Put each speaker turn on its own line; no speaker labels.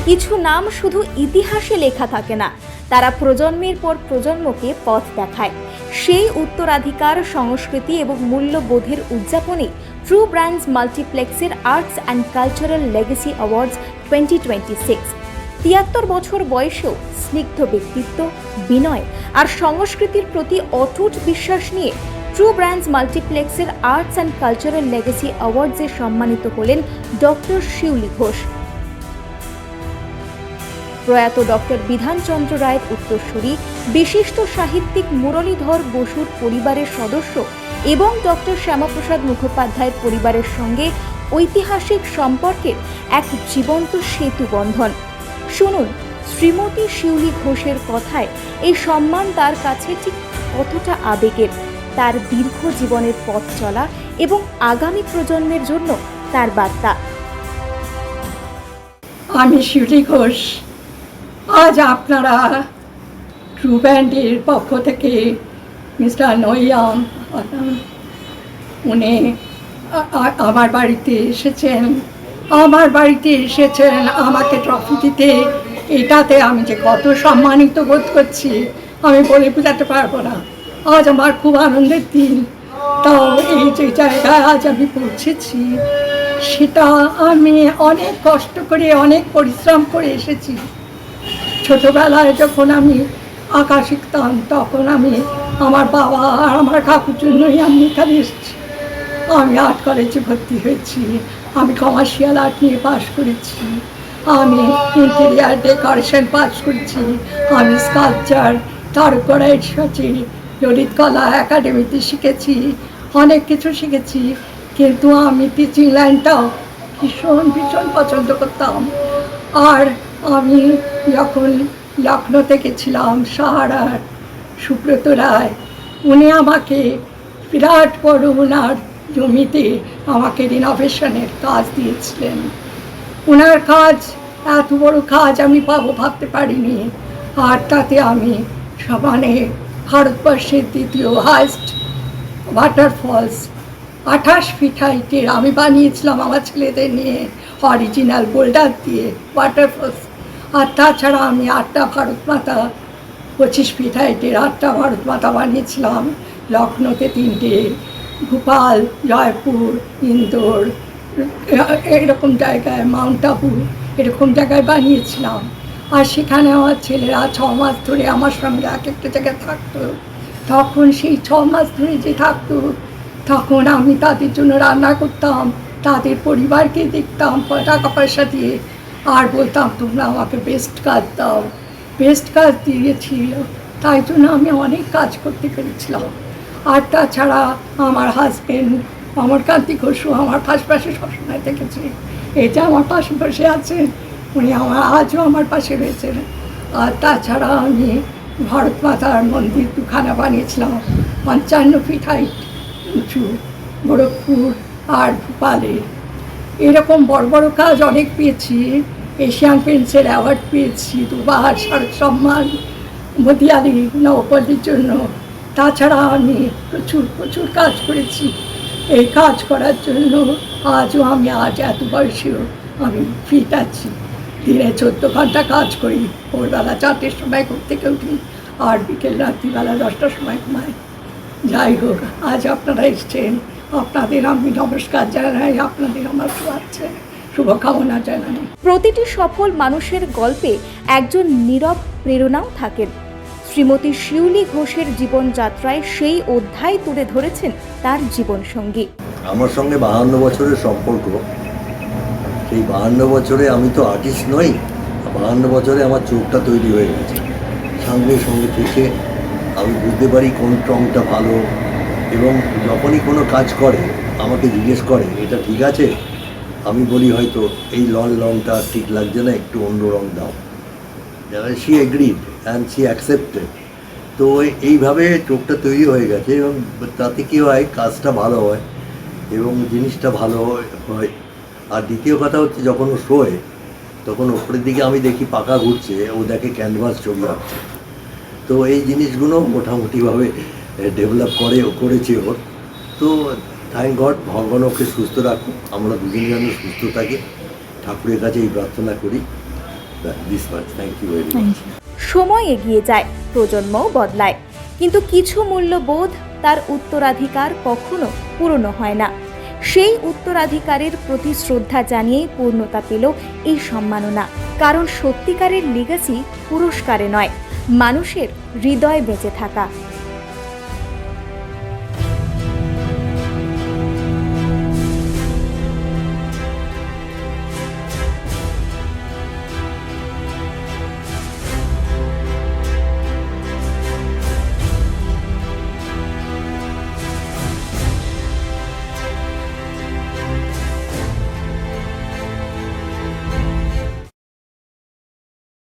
কিছু নাম শুধু ইতিহাসে লেখা থাকে না, তারা প্রজন্মের পর প্রজন্মকে পথ দেখায়। সেই উত্তরাধিকার, সংস্কৃতি এবং মূল্যবোধের উদযাপনে ট্রু ব্র্যান্ডস মাল্টিপ্লেক্সের Arts and Cultural Legacy Awards 2026 ৭৩ বছর বয়সেও স্নিগ্ধ ব্যক্তিত্ব, বিনয় আর সংস্কৃতির প্রতি অটুট বিশ্বাস নিয়ে ট্রু ব্র্যান্ডস মাল্টিপ্লেক্সের আর্টস অ্যান্ড কালচারাল লেগেসি অ্যাওয়ার্ডসে সম্মানিত হলেন ডক্টর শিউলি ঘোষ। প্রয়াত ডক্টর বিধানচন্দ্র রায়ের উত্তরসূরি, বিশিষ্ট সাহিত্যিক মুরলীধর বসুর পরিবারের সদস্য এবং ডক্টর শ্যামাপ্রসাদ মুখোপাধ্যায়ের পরিবারের সঙ্গে ঐতিহাসিক সম্পর্কের এক জীবন্ত সেতু বন্ধন। শুনুন শ্রীমতী শিউলি ঘোষের কথায় এই সম্মান তার কাছে ঠিক কতটা আবেগের, তার দীর্ঘ জীবনের পথ চলা এবং আগামী প্রজন্মের জন্য তার বার্তা।
আমি শিউলি ঘোষ। আজ আপনারা ট্রু ব্র্যান্ডের পক্ষ থেকে মিস্টার নৈয়াম উনি আমার বাড়িতে এসেছেন, আমাকে ট্রফি দিতে। এটাতে আমি যে কত সম্মানিত বোধ করছি আমি বলে বোঝাতে পারবো না। আজ আমার খুব আনন্দের দিন। তাও এই যে জায়গায় আজ আমি পৌঁছেছি, সেটা আমি অনেক কষ্ট করে, অনেক পরিশ্রম করে এসেছি। ছোটোবেলায় যখন আমি আঁকা শিখতাম, তখন আমি আমার বাবা আর আমার কাকুর জন্যই আমি এখানে এসেছি। আমি আর্ট কলেজে ভর্তি হয়েছি, আমি কমার্শিয়াল আর্ট নিয়ে পাশ করেছি, আমি ইন্টেরিয়ার ডেকোরেশন পাস করেছি, আমি স্কাল্পচার, তারপরে ললিত কলা একাডেমিতে শিখেছি, অনেক কিছু শিখেছি। কিন্তু আমি টিচিং লাইনটাও ভীষণ পছন্দ করতাম। আর আমি যখন লখনৌতে গেছিলাম, সাহারার সুব্রত রায় উনি আমাকে বিরাট বড় ওনার জমিতে আমাকে রিনোভেশনের কাজ দিয়েছিলেন। ওনার কাজ, এত বড় কাজ আমি পাবো ভাবতে পারিনি। আর তাতে আমি সমানে ভারতবর্ষের দ্বিতীয় হাইস্ট ওয়াটারফলস 28 ফিট হাইটের আমি বানিয়েছিলাম আমার ছেলেদের নিয়ে, অরিজিনাল বোল্ডার দিয়ে ওয়াটারফলস। আর তাছাড়া আমি 8টা ভারত মাতা, 25 ফিট হাইটের 8টা ভারত মাতা বানিয়েছিলাম। লখনৌতে 3টে, ভোপাল, জয়পুর, ইন্দোর, এরকম জায়গায়, মাউন্ট আবু, এরকম জায়গায় বানিয়েছিলাম। আর সেখানে আমার ছেলেরা 6 মাস ধরে আমার সঙ্গে এক একটা জায়গায় থাকতো। তখন সেই 6 মাস ধরে যে থাকতো, তখন আমি তাদের জন্য রান্না করতাম, তাদের পরিবারকে দেখতাম টাকা পয়সা দিয়ে, আর বলতাম তোমরা আমাকে বেস্ট কাজ দাও। বেস্ট কাজ দিয়েছিল, তাই জন্য আমি অনেক কাজ করতে পেরেছিলাম। আর তাছাড়া আমার হাজব্যান্ড অমরকান্তি ঘোষও আমার পাশে সবসময় থেকেছে। এই যে আমার পাশে বসে আছেন, উনি আজও আমার পাশে রয়েছেন। আর তাছাড়া আমি ভারত মাতার মন্দির 2খানা বানিয়েছিলাম, 55 ফিট হাইট উঁচু, গোরখপুর আর ভোপালে। এরকম বড় কাজ অনেক পেয়েছি। এশিয়ান পেন্সিল অ্যাওয়ার্ড পেয়েছি 2বার, শারদ সম্মান, মতিয়ালি নবপল্লীর জন্য। তাছাড়া আমি প্রচুর কাজ করেছি। এই কাজ করার জন্য আজও আমি এত বয়সেও আমি ফিট আছি। দিনে 14 ঘন্টা কাজ করি, ভোরবেলা 4টের সময় ঘুম থেকে উঠি, আর বিকেল রাত্রিবেলা 10টার সময় ঘুমাই। যাই হোক, আজ আপনারা এসছেন, আপনাদের আমি নমস্কার জানাই, আপনাদের আমার শুভকামনা জানাই।
প্রতিটি সফল মানুষের গল্পে একজন নীরব প্রেরণাও থাকেন। শ্রীমতী শিউলি ঘোষের জীবনযাত্রায় সেই অধ্যায় তুলে ধরেছেন তার জীবনসঙ্গী।
আমার সঙ্গে 52 বছরের সম্পর্ক। সেই 52 বছরে আমি তো আর্টিস্ট নই, 52 বছরে আমার চোখটা তৈরি হয়ে গেছে। সঙ্গে থেকে আমি বুঝতে পারি কোন রঙটা ভালো, এবং যখনই কোনো কাজ করে আমাকে জিজ্ঞেস করে এটা ঠিক আছে, আমি বলি হয়তো এই রঙটা ঠিক লাগছে না, একটু অন্য রঙ দাও। She agreed and she accepted. তো এইভাবে চোখটা তৈরি হয়ে গেছে, এবং তাতে কী হয়, কাজটা ভালো হয় এবং জিনিসটা ভালো হয়। আর দ্বিতীয় কথা হচ্ছে, যখন ও শোয় তখন ওপরের দিকে আমি দেখি পাকা ঘুরছে, ও দেখে ক্যানভাস ছবি আঁকছে। তো এই জিনিসগুলো মোটামুটিভাবে ডেভেলপ করেছে ওর। তো থ্যাংক গড, ভগবান ওকে সুস্থ রাখুক, আমরা দুজন যেন সুস্থ থাকি, ঠাকুরের কাছে এই প্রার্থনা করি। This much, thank you very much.
সময় এগিয়ে যায়, প্রজন্মও বদলায়, কিন্তু কিছু মূল্যবোধ তার উত্তরাধিকার কখনো পুরনো হয় না। সেই উত্তরাধিকারের প্রতি শ্রদ্ধা জানিয়েই পূর্ণতা পেল এই সম্মাননা। কারণ সত্যিকারের লিগ্যাসি পুরস্কারে নয়, মানুষের হৃদয়ে বেঁচে থাকা।